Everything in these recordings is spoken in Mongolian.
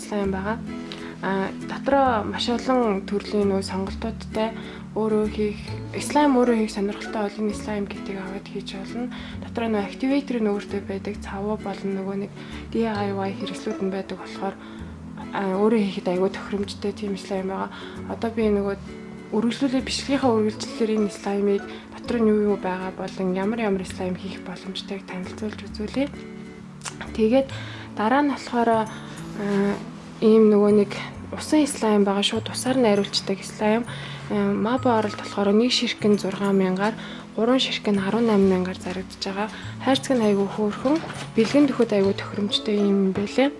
слайм байгаа. Дотроо маш олон төрлийн нөө сонголтуудтай өөрөө хийх слайм өөрөө хийх сонирхолтой бол энэ слайм китийг аваад хийж болно. Дотроо нөө активатор нь өөртөө байдаг, цавуу болон нөгөө нэг DIY хэрэгслүүд нь байдаг болохоор өөрөө хийхэд аягүй тохиромжтой тийм слайм байгаа. Одоо би нөгөө бичлэгийнхаа үргэлжлэлээр энэ слаймыг дотор нь юу байгаа болон ямар слайм хийх боломжтойг танилцуулж үзүүлье. Тэгээд дараа нь болохоор ийм нөгөө нэг усан слайм байгаа, шууд усаар найруулцдаг слайм. Мабо оролт болохоор нэг ширхэг нь 6,000-аар, 3 ширхэг нь 18,000-аар зарагдаж байгаа. Хайрцаг нь аягүй хөөрхөн, бэлгэн дөхөд аягүй тохиромжтой юм байлээ.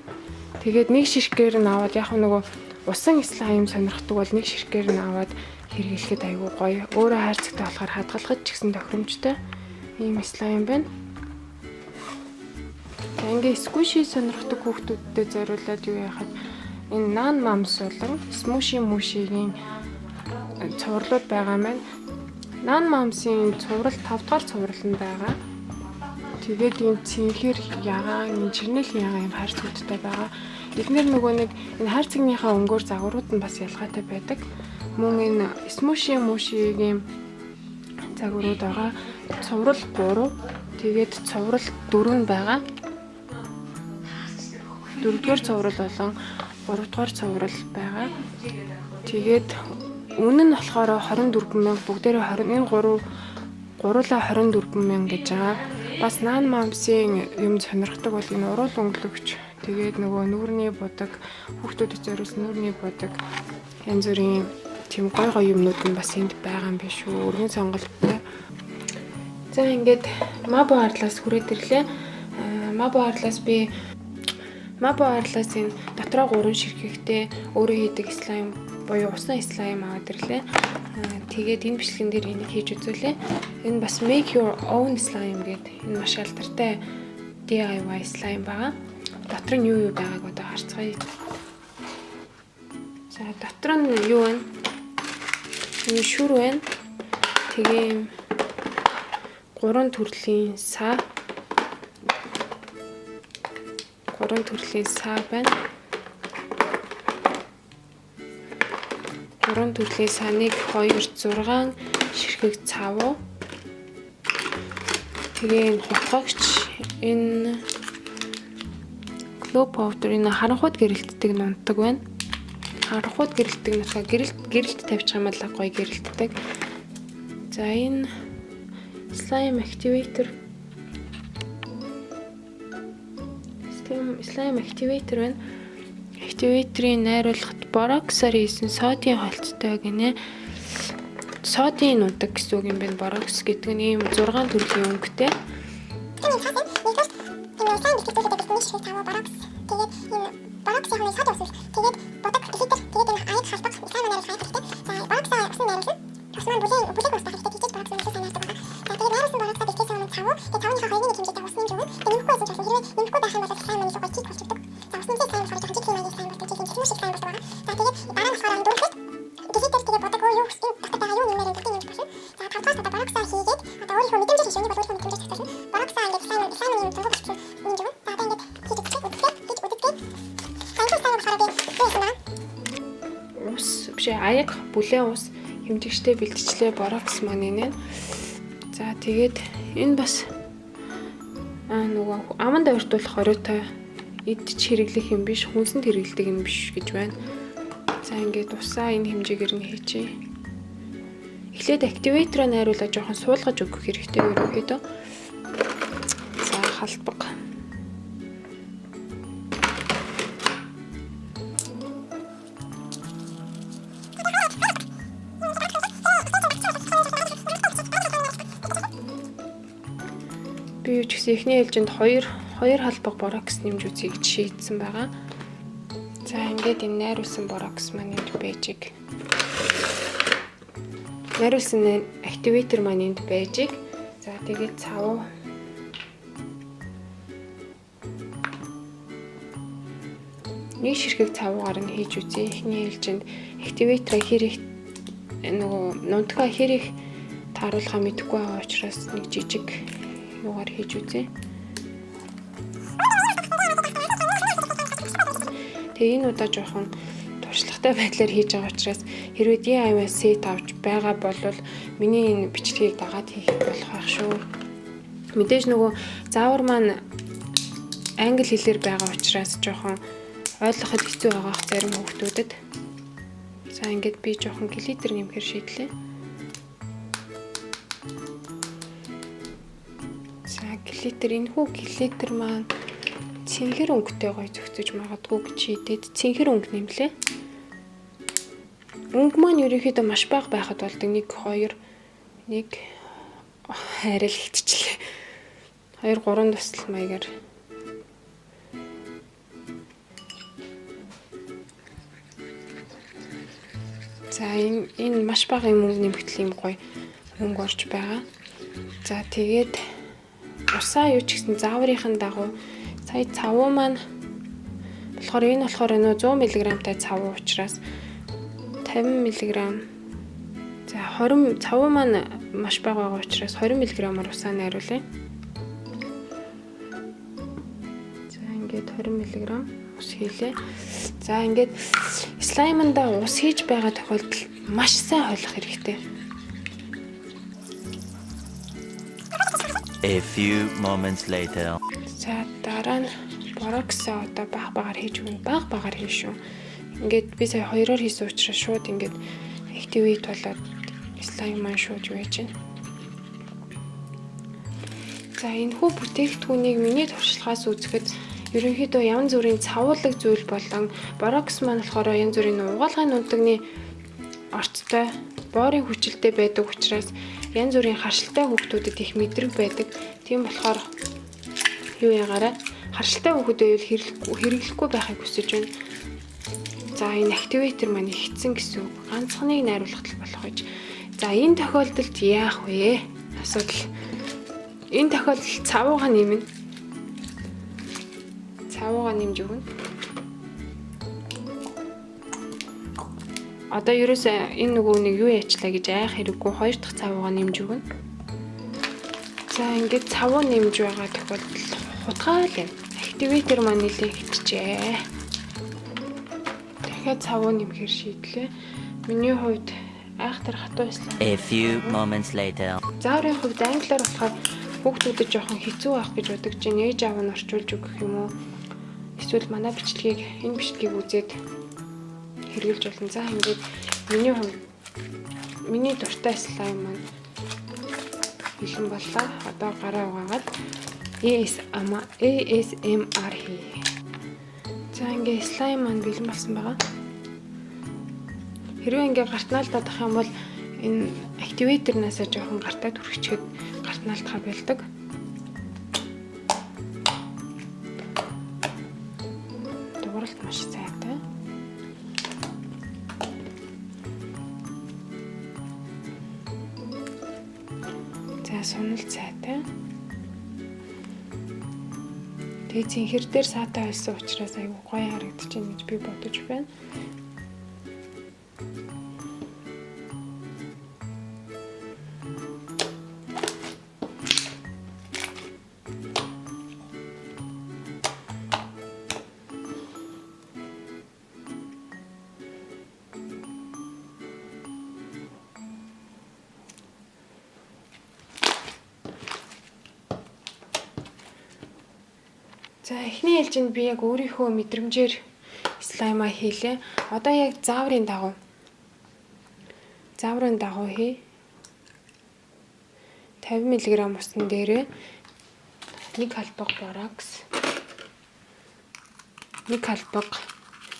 Тэгээд нэг ширхгээр нь аваад яг нөгөө усан слайм сонирхдаг бол нэг ширхгээр нь аваад хэрэглэхэд аягүй гоё. Өөрөө хайрцагтай болохоор хадгалахад ч гэсэн тохиромжтой ийм слайм байна. Ингээ сквиши сонирхдаг хүүхдүүдэд зориулаад юу яхад энэ нан мамс болон смушигийн цувралууд байгаа маань. Нан мамсын цуврал 5 дахь цуврал нь байгаа. Тэгээд ийм цэнхэр ягаан, чирнэл ягаан юм хайрцагтай байгаа. Эдгээр нөгөө нэг энэ хайрцагныхаа өнгөөр загварууд нь бас ялгаатай байдаг. Мөн энэ смушигийн загварууд байгаа. Цуврал 3, тэгээд цуврал 4 байгаа. 4-р цуврал болон 3-р цуврал байгаа. Тэгээд үнэ нь болохоор 24,000 бүгдээрээ 20 энэ гуруула 24,000 гэж байгаа. Бас нан мамсын юм сонирхдаг бол энэ уруул өнгөлөгч. Тэгээд нөгөө нүүрний будаг, хүүхдүүдэд зориулсан нүүрний будаг янз бүрийн тийм гой юмнууд нь бас энд байгаа юм биш үү? Өргөн сонголттой. За ингээд Мабо Арлаас хүрээд ирлээ. Мабо Арлаас энэ дотроо 3 ширхэгтэй өөрөө хийдэг слайм буюу усан слайм аваад ирлээ. Тэгээд энэ бичлэгэн дээр энийг хийж үзүүлээ. Энэ бас make your own slime гэдэг энэ маш алдартай DIY slime байгаа. Дотор нь юу байгааг одоо харцгаая. За дотор нь юу вэ? Энэ шүр байна. Тэгээ 3 төрлийн саа. 3 төрлийн саа байна. 3 төрлийн сааныг 2-6 ширхэг цавуу. Тэгээ хутгагч энэ клоу powder энэ харанхуйд гэрэлтдэг нунтаг байна. Харанхуйд гэрэлтдэг нутгаа гэрэлт тавьчих юм бол гоё гэрэлтдэг. За энэ slime activator байна. Activator-ыг найруулахад бороксоор хийсэн содын холцтой гинэ. Содын нутаг гэсэн үг юм байна. Борокс гэдэг нь ийм 6 төрлийн өнгөтэй. Аяг бүлээн ус хэмжигчтэй бэлтжлээ борокс маань энэ. За тэгээд энэ бас нөгөө аманд ойртуулах ороитой идэж хэрэглэх юм биш, хүнсэнд хэрэглэдэг юм биш гэж байна. За ингээд усаа энэ хэмжээгээр нь хийчихье. Эхлээд активатороо найруулаад жоохон суулгаж өгөх хэрэгтэй ерөнхийдөө. За халбаг. Би юу ч гэсэн эхний ээлжинд 2 халбаг борокс нэмж үзье гэж шийдсэн байгаа. За ингээд энэ найруулсан борокс маань энд бэжиг. Найруулсан активатор маань энд бэжиг. За тэгээд цав. Нэг ширхэг цавуугаар нь хийж үзье. Эхний ээлжинд активатор хэрэг нөгөө нунтгаа хэрэг тааруулахаа мэдэхгүй байгаа учраас нэг жижиг юугаар хийж үзье. Тэгээ энэ удаа жоохон туршлагатай байдлаар хийж байгаа учраас хэрвээ DIY set авч байгаа бол миний энэ бичлэгийг дагаад хийх болох байх шүү. Мэдээж нөгөө заавар маань англи хэлээр байгаа учраас жоохон ойлгоход хэцүү байгаа зарим хүүхдүүдэд. За ингээд би жоохон глиттер нэмэхээр шийдлээ. За глиттер энэхүү глиттер маань цэнхэр өнгөтэй гоё зөгцөж магадгүй гэж шийдээд цэнхэр өнгө нэмлээ. Өнгө маань ерөнхийдөө маш бага байхад болдог. 1 2 1 арай л хитчлээ. 2 3 тусал маягаар. За энэ маш бага юм өнгө нэмэгдэл юм гоё өнгө орж байгаа. За тэгээд усаа юу ч гэсэн зааврынхын дагуу сая цавуу маань болохоор энэ 100 мг-тай цавуу учраас 50 мг. За 20 цавуу маань маш бага байгаа учраас 20 мг-аар усаа найруулъя. За ингээд 20 мг ус хийлээ. За ингээд слайманда ус хийж байгаа тохиолдолд маш сайн хойлох хэрэгтэй. A few moments later. За дараа нь бороксоо одоо багаар хийж өгнө. Багаар хийн шүү. Ингээд би сая 2-оор хийсэн учраас шууд ингээд activate болоод слайм маань шууд юу яаж байна. За энэ хүү бүтээгдэхүүнийг миний туршлагаас үзэхэд ерөнхийдөө янз бүрийн цавуулаг зүйл болон борокс маань болохоор янз бүрийн угаалгын нутагны орцтой боорын хүчилтэй байдаг учраас янз бүрийн харшилтай хүүхдүүдэд их мэдрэг байдаг. Тийм болохоор юу ягаараа харшилтай хүүхдүүдэд хэрэглэхгүй байхыг хүсэж байна. За энэ активатор маань ихсэн гэсэн үг. Ганцхныг найруулах болох гэж. За энэ тохиолдолд яах вэ? Асуудал. Энэ тохиолдолд цавууга нэмнэ. Цавууга нэмж өгнө. Одоо ерөөсөө энэ нөгөө нэг юу яачлаа гэж айх хэрэггүй 2 дахь цавууга нэмж өгнө. За ингээд цавуу нэмж байгаа тохиолдолд хутгаал юм. Активатор маань нэлээд хичжээ. Дахиад цавуу нэмэхээр шийдлээ. Миний хувьд айхтар хатуу байсан. A few moments later. Зааврын хувьд англиар болохоор хүүхдүүдэд жоохон хэцүү байх гэж бодож чинь ээж аав нь орчуулж өгөх юм уу? Эсвэл манай бичлэгийг энэ бичлэгийг үзээд хэрэгжилж болно. За ингээд миний хувьд миний дуртай слайм маань бэлэн боллоо. Одоо гараа угаагаад ASMR хий. За ингээд слайм маань бэлэн болсон байгаа. Хэрвээ ингээд гартнаалтадах юм бол энэ активаторнаас жоохон гартаа түрхчихэд гартнаалтахаа болдог. Дууралт маш сайтай. За суналт сайтай. Тэгээ цэнхэр дээр саатай байсан учраас айгүй гоё харагдаж байна гэж би бодож байна. За эхний ээлжинд би яг өөрийнхөө мэдрэмжээр слаймаа хийлээ. Одоо яг зааврын дагуу хий. 50 мг усан дээрээ 1 халбаг борокс, 1 халбаг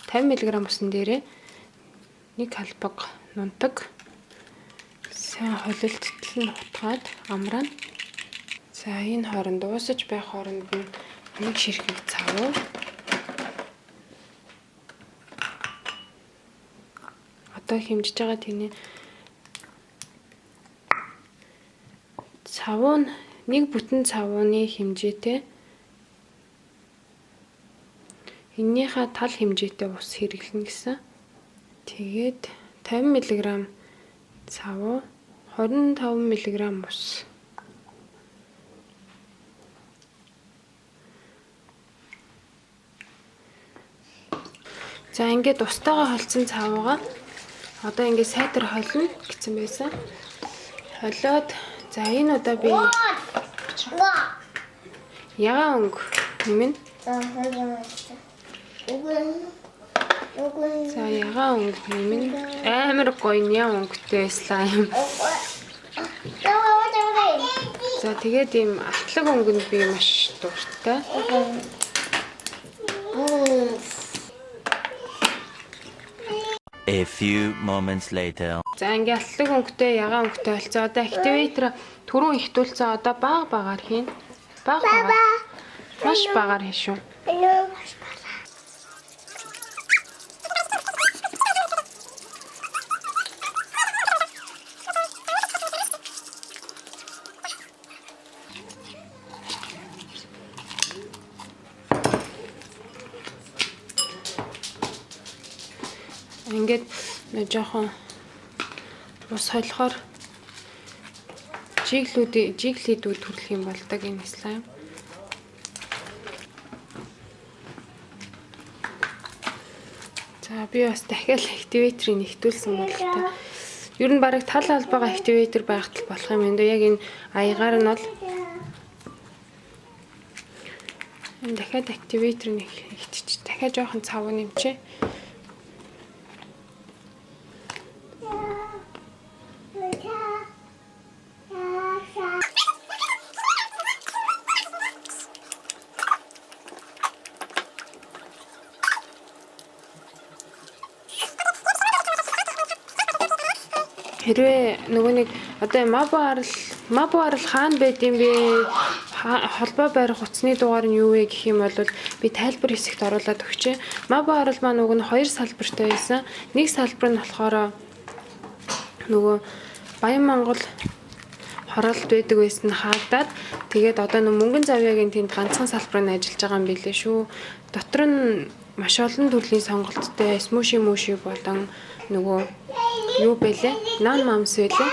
50 мг усан дээрээ 1 халбаг нунтаг сайн холилдтол нь хутгаад амраана. За энэ хооронд дуусаж байх хооронд нь 1 ширхэг цавуу. Одоо хэмжиж байгаа тийм цавуу нь 1 бүтэн цавууны хэмжээтэй эннийхээ тал хэмжээтэй ус хэрэглэнэ гэсэн. Тэгээд 50 мг цавуу, 25 мг ус. За ингээд устайгаа холцсон цавгаа одоо ингээд сайтар холно гэсэн байсан. Холиод за энэ удаа би ягаан өнгө нэмэн. За ягаан өнгө нэмэн. Амар гоё ягаан өнгөтэй слайм. За тэгээд ийм атлаг өнгөнд би маш дуртай. A few moments later. За ингээ атлаг өнгөтэй ягаан өнгөтэй болцоо. Одоо активатор түрүүн ихтүүлсэн одоо багаар хийн. Багаар. Маш багаар хийн шүү. Ингээд жоохон ус холихоор жиглидүүд төрлөх юм болдог энэ слайм. За би бас дахиад активаторыг нэгтүүлсэн бол та. Ер нь бараг тал албагаа активатор байхад болох юм энэ. Яг энэ аягаар нь бол энэ дахиад активаторыг нэгтчих. Дахиад жоохон цав нэмчээ. Хэрвээ нөгөө нэг одоо мабо арал хаана байд юм бэ? Холбоо байрах утасны дугаар нь юу вэ гэх юм бол би тайлбар хэсэгт оруулаад өгчээ. Мабо арал маань нөгөө нь хоёр салбартай байсан. Нэг салбар нь болохоор нөгөө Баян-Монгол хороолт байдаг байсан хаагдаад тэгээд одоо нөгөө мөнгөн завьяагийн тэнд ганцхан салбар нь ажиллаж байгаа юм билээ шүү. Дотор нь маш олон төрлийн сонголттой смуши болон нөгөө юу бэлээ? Нан мамс бэлээ.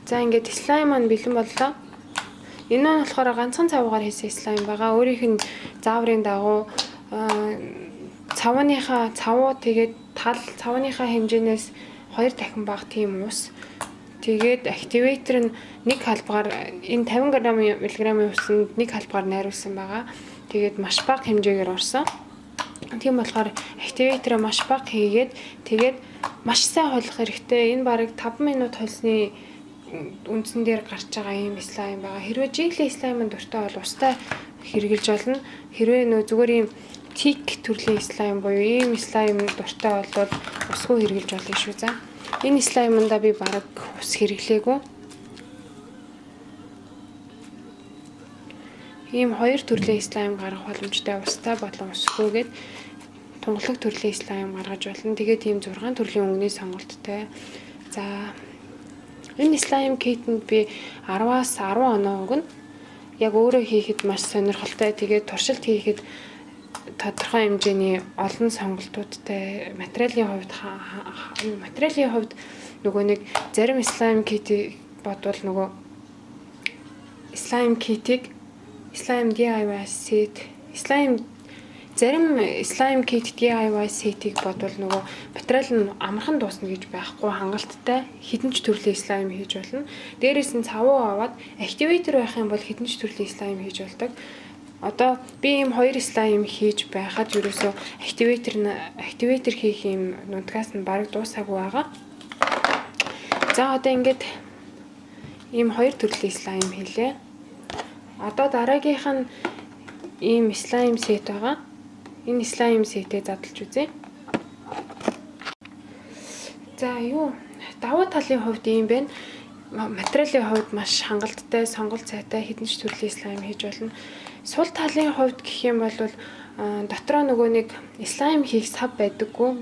За ингээд слайм маань бэлэн боллоо. Энэ нь болохоор ганцхан цавгаар хийсэн слайм байгаа. Өөрийнх нь зааврын дагуу цавныхаа цавуу тэгээд тал цавныхаа хэмжээнээс 2 дахин бага тийм ус. Тэгээд активатор нь нэг халбгаар энэ 50 мг-ийн усанд нэг халбгаар найруулсан байгаа. Тэгээд маш бага хэмжээгээр орсон. Тийм болохоор активатороо маш бага хийгээд тэгээд маш сайн холих хэрэгтэй. Энэ бараг 5 минут холсны үндсэн дээр гарч байгаа юм слайм байгаа. Хэрвээ жигли слаймд дуртай бол устай хэрглэж болно. Хэрвээ нөө зүгээр юм тик төрлийн слайм буюу ийм слайм дуртай бол усгүй хэрглэж болно шүү. За энэ слаймда би бараг ус хэрглээгүй. Ийм хоёр төрлийн слайм гаргах боломжтой устай болон усгүйгээд тунгалаг төрлийн слайм гаргаж болно. Тэгээд тийм 6 төрлийн өнгөний сонголттой. За энэ слайм китэнд би 10-аас 10 оноо өнгө нь яг өөрөө хийхэд маш сонирхолтой. Тэгээд туршилт хийхэд тодорхой хэмжээний олон сонголтуудтай материалын хувьд нөгөө нэг зарим слайм китийг бодвол нөгөө слайм китийг слайм DIY set зарим слайм кит DIY set-ийг бодвол нөгөө материал нь амархан дуусна гэж байхгүй хангалттай хэдэн ч төрлийн слайм хийж болно. Дээрээс нь цавуу аваад активатор байх юм бол хэдэн ч төрлийн слайм хийж болдог. Одоо би ийм хоёр слайм хийж байхад ерөөсөө активатор хийх юм нутгаас нь бараг дуусаагүй байгаа. За одоо ингээд ийм хоёр төрлийн слайм хийлээ. Одоо дараагийнх нь ийм слайм сет байгаа. Энэ слайм сетээ задлж үзье. За юу давуу талын хувьд ийм байна. Материалын хувьд маш хангалттай, сонголт сайтай хэдэн ч төрлийн слайм хийж болно. Сул талын хувьд гэх юм бол дотроо нөгөө нэг слайм хийх сав байдаггүй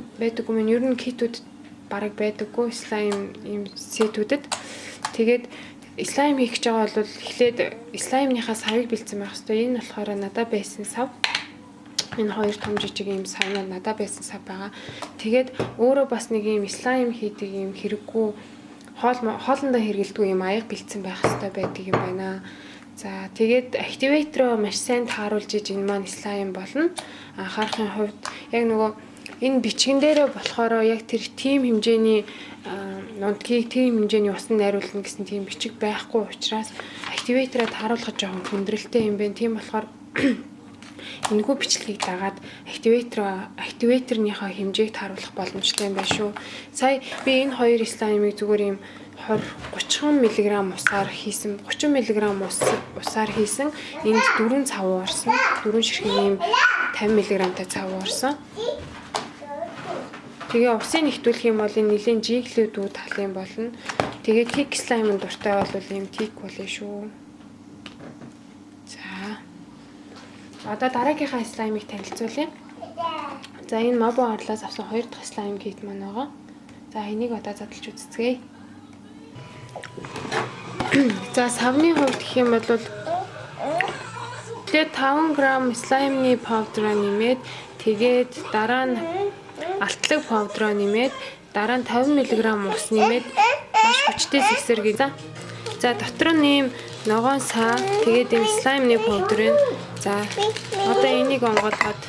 мэн ер нь китүүд бараг байдаггүй слайм ийм сетүүдэд. Тэгээд слайм хийх гэж байгаа бол эхлээд слаймныхаа савыг бэлдсэн байх хэрэгтэй. Энэ болохоор надад байсан сав. Энэ хоёр том жижиг ийм савнууд надад байсан сав байгаа. Тэгээд өөрөө бас нэг ийм слайм хийдэг ийм хэрэггүй хоолндоо хэрэгэлдэг ийм аяг бэлдсэн байх хэрэгтэй байдаг юм байна. За тэгээд активатороо маш сайн тааруулж иж энэ маань слайм болно. Анхаарахын хувьд яг нөгөө энэ бичгэн дээрээ болохоор яг тэр тим хэмжээний нундгийг тим хэмжээний усан найруулна гэсэн тийм бичиг байхгүй учраас активатороо тааруулах жоохон хүндрэлтэй юм байна. Тийм болохоор энэхүү бичлэгийг дагаад активаторныхаа хэмжээг тааруулах боломжтой юм байна шүү. Сая би энэ хоёр слаймыг зүгээр юм 30 мг усаар хийсэн 30 мг усаар хийсэн энд 4 цав орсон 4 ширхэг юм 50 мг-тай цав орсон. Тэгээ усыг нэвтүүлэх юм бол энэ нэлийн жиглүүдүүд талын болно. Тэгээ тик слаймын дуртай бол ийм тик болно шүү. За. Одоо дараагийнхаа слаймыг танилцуулъя. За энэ мобо орлоос авсан 2 дахь слайм кит маань байгаа. За энийг одоо задлж үзцгээе. За савны хувьд гэх юм бол тэгээд 5 г слаймны паудра нэмээд тэгээд дараа нь алтлаг паудра нэмээд дараа нь 50 мг ус нэмээд маш хүчтэй сэгсэргээ. За дотор нь ийм ногоон саа тэгээд энэ слаймны паудрын за одоо энийг онгоолгоод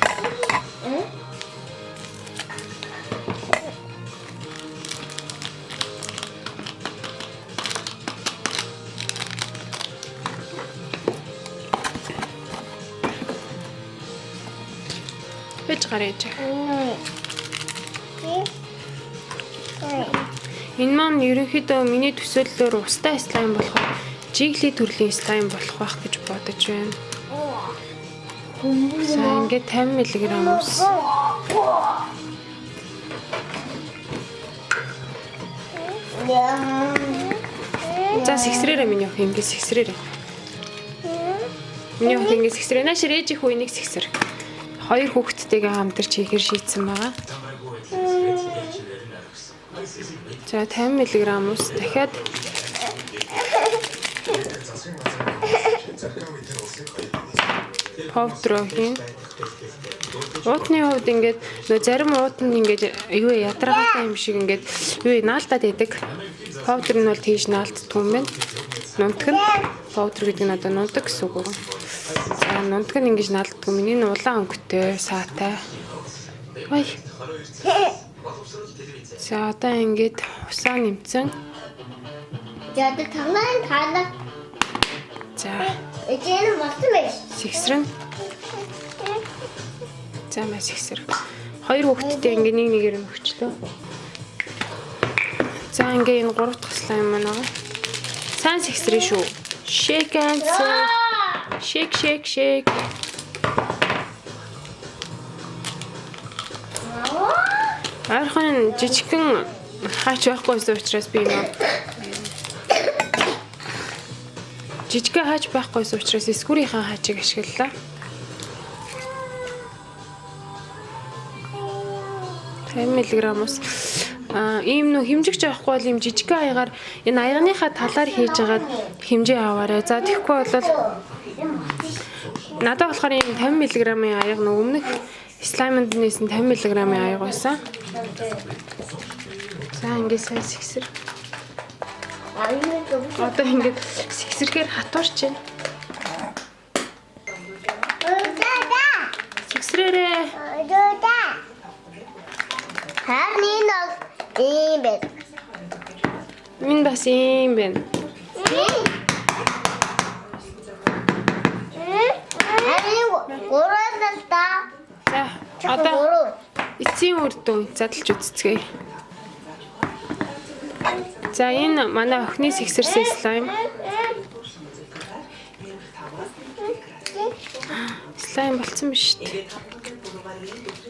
бэж гарэж. Энэ маань ерөнхийдөө миний төсөөллөөр устай слайм болохоор жигли төрлийн слайм болох байх гэж бодож байна. За ингээд 50 мг ус. За сэгсрээрээ миний өх ингээд сэгсрээрээ. Миний өх ингээд сэгсрээ. Нааш ээж их үеийг сэгсэр. 2 хүүхэдтэйгээ хамтарч хийхээр шийдсэн байгаа. За 50 мг ус дахиад паудра хийн. Уутны хувьд ингээд нөө зарим уутанд ингээд юу ядаргаатай юм шиг ингээд юу наалтаад байдаг. Паудр нь бол тийш наалтдгүй юм байна. Нунтаг нь паудр гэдэг нь одоо нунтаг гэсэн үг. За нунтаг нь ингэж наалтдгүй. Миний нь улаан өнгөтэй саатай. Ой. За одоо ингээд усаа нэмсэн. За одоо танаа. За. Эцэг болсон байх. Сэгсрэн. За маш сэгсэр. 2 хүүхэдтэй ингээд нэг нэгээр нь өгчлөө. За ингээд энэ 3 дахь слайм маань байгаа. Сайн сэгсрээ шүү. Shake and shake. Архан жижигхэн хаач байхгүйсэн учраас би нөө жижигхэн хаач байхгүйсэн учраас эсгүүрийнхаа хаачийг ашиглалаа. 50 мг ус ийм нөө хэмжигч авахгүй бол ийм жижигхэн аягаар энэ аяганыхаа талаар хийж агаад хэмжээ аваарай. За тэгэхгүй бол надад болохоор ийм 50 мг-ийн аяга нөө өмнөх слаймд нээсэн 50 мг-ийн аяга байсан. За ингээд сайн сэгсэр. Одоо ингээд сэгсэрхээр хатуурч байна. Сэгсрээрээ. Харин ийм байна. Минь бас ийм байна. Харин гуравдалта. За одоо эцсийн үр дүн задлж үзцгээе. За энэ манай охины сэгсэрсэн слайм. Слайм болсон биз дээ.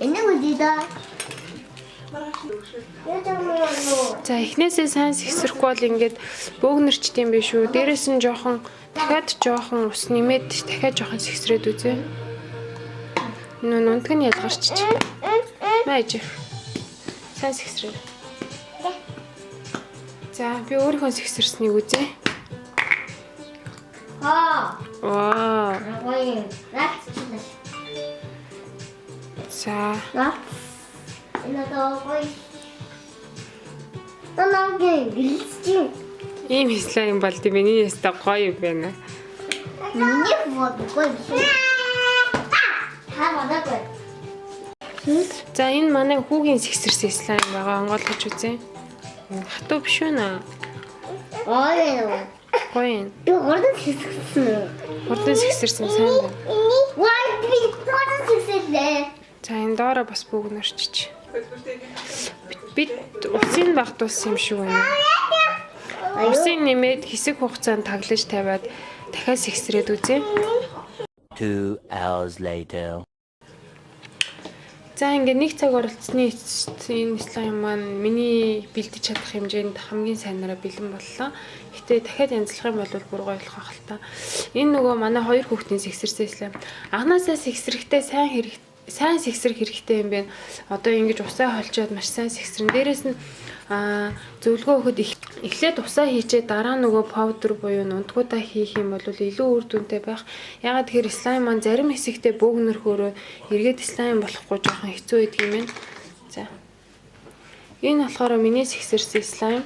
Энэ үгүй да. За эхнээсээ сайн сэгсрэхгүй бол ингээд бөөгнөрчт юм биш үү. Дээрээс нь дахиад жоохон ус нэмээд дахиад жоохон сэгсрээд үзье. Нунтаг нь ялгарч. Мэж. Сайн сэгсрээ. За би өөрийнхөө сэгсэрснийг үзье. Вау. За. Ийм слайм болд миний яста гоё юм байна. Миний бодгоо биш. Та бодоогүй. За энэ манай хүүгийн сэгсэрсэн слайм байгаа. Онгойлгож үзье. Хатуу биш үү нэ? Ой. Гоё. Би гордон хэсэгсэн. Хурдан сэгсэрсэн сайн байна. Вай би гордон хэсэгсэн. За энэ доороо бас бүгд нөрчиж. Бид уцыг багтуулсан юм шиг байна. Уцыг нэмээд хэсэг хугацаанд таглаж тавиад дахиад сэгсрээд үзье. 2 hours later. За ингээд нэг цаг оролцсны эцэст энэ слайм маань миний бэлдэж чадах хэмжээнд хамгийн сайнараа бэлэн боллоо. Гэтэ дахиад янзлах юм бол бүр гоё болох ах л та. Энэ нөгөө манай хоёр хүүхдийн сэгсэрсэн слайм. Анхнаасаа сэгсрэхтэй сайн сэгсрэх хэрэгтэй юм байна. Одоо ингэж усаа холчоод маш сайн сэгсрэн. Дээрээс нь зөвлөгөө өгөхөд эхлээд усаа хийчээ дараа нөгөө powder буюу нунтгуудаа хийх юм бол илүү үр дүнтэй байх. Ягаад тэгэхээр слайм маань зарим хэсэгтээ бөөгнөрхөөрөө эргээд слайм болохгүй жоохон хэцүү байдаг юм байна. За. Энэ болохоор миний сэгсэрсэн слайм.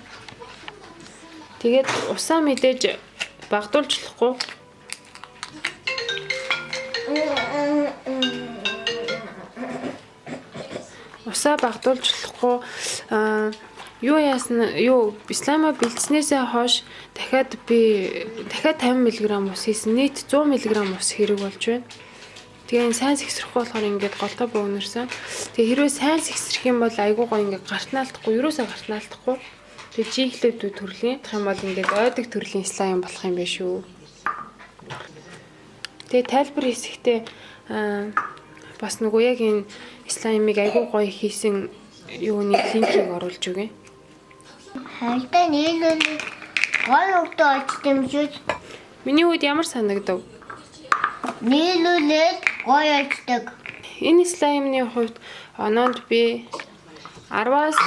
Тэгээд усаа мэдээж багдуулжлахгүй. Усаа багдуулжлахгүй юу слайма бэлдснээсээ хойш дахиад 50 мг ус хийсэн. Нийт 100 мг ус хэрэг болж байна. Тэгээ сайн сэгсрэхгүй болохоор ингээд голтой бөөгнөрсөн. Тэгээ хэрвээ сайн сэгсрэх юм бол айгуу гоо ингээд гартнаалтахгүй, юусаа гартнаалтахгүй. Тэгээ жиглүүд төрлийн тах юм бол ингээд ойдаг төрлийн слайм болох юм байна шүү. Тэгээ тайлбар хэсэгтээ бас нөгөө яг энэ слаймыг айгуу гоё хийсэн юуны линкийг оруулж өгье. Хайртай нийлүүлээ. Гой өгдөө очт юм шүү. Миний үед ямар санагдав? Нийлүүлээд гой очдог. Энэ слаймны хувьд оноонд би 10-аас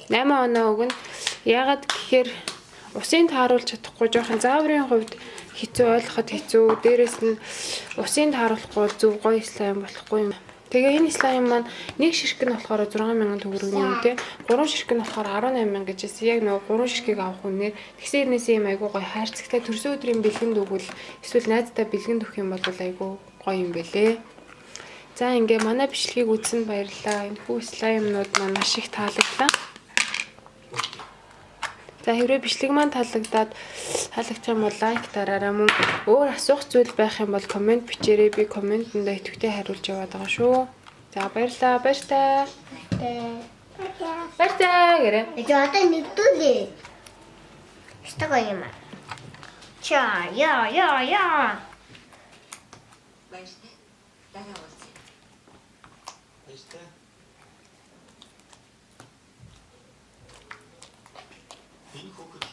8 оноо өгнө. Ягаад гэхээр усын тааруулж чадахгүй жоохон зааврын хувьд хэцүү ойлгоход хэцүү. Дээрээс нь усын тааруулахгүй бол зөв гоё слайм болохгүй юм. Тэгээ энэ слайм маань нэг ширхэг нь болохоор 6000 төгрөгийн юм те. 3 ширхэг нь болохоор 18000 гэж хэлсэн. Яг нөгөө 3 ширхгийг авах үнээр тэгсэн хэрнээсээ юм айгуу гоё хайрцагтай төрсөн өдрийн бэлгэнд өгвөл эсвэл найздаа бэлгэнд өгөх юм бол айгуу гоё юм бэлээ. За ингээ манай бичлэгийг үзсэнд баярлалаа. Энэ хүү слаймнууд маань маш их таалагдлаа. За хэрвээ бичлэг маань таалагдах юм бол лайк дараарай, мөн өөр асуух зүйл байх юм бол комент бичээрэй. Би комментэнд идэвхтэй хариулж яваад байгаа шүү. За баярлалаа. Баяртай. Баяртай гэрэ. Одоо нэгдүүлээ. Стага юм аа. Ча, я. Баяртай. Дараа уулзъя. Баяртай. Энэ хүүхэд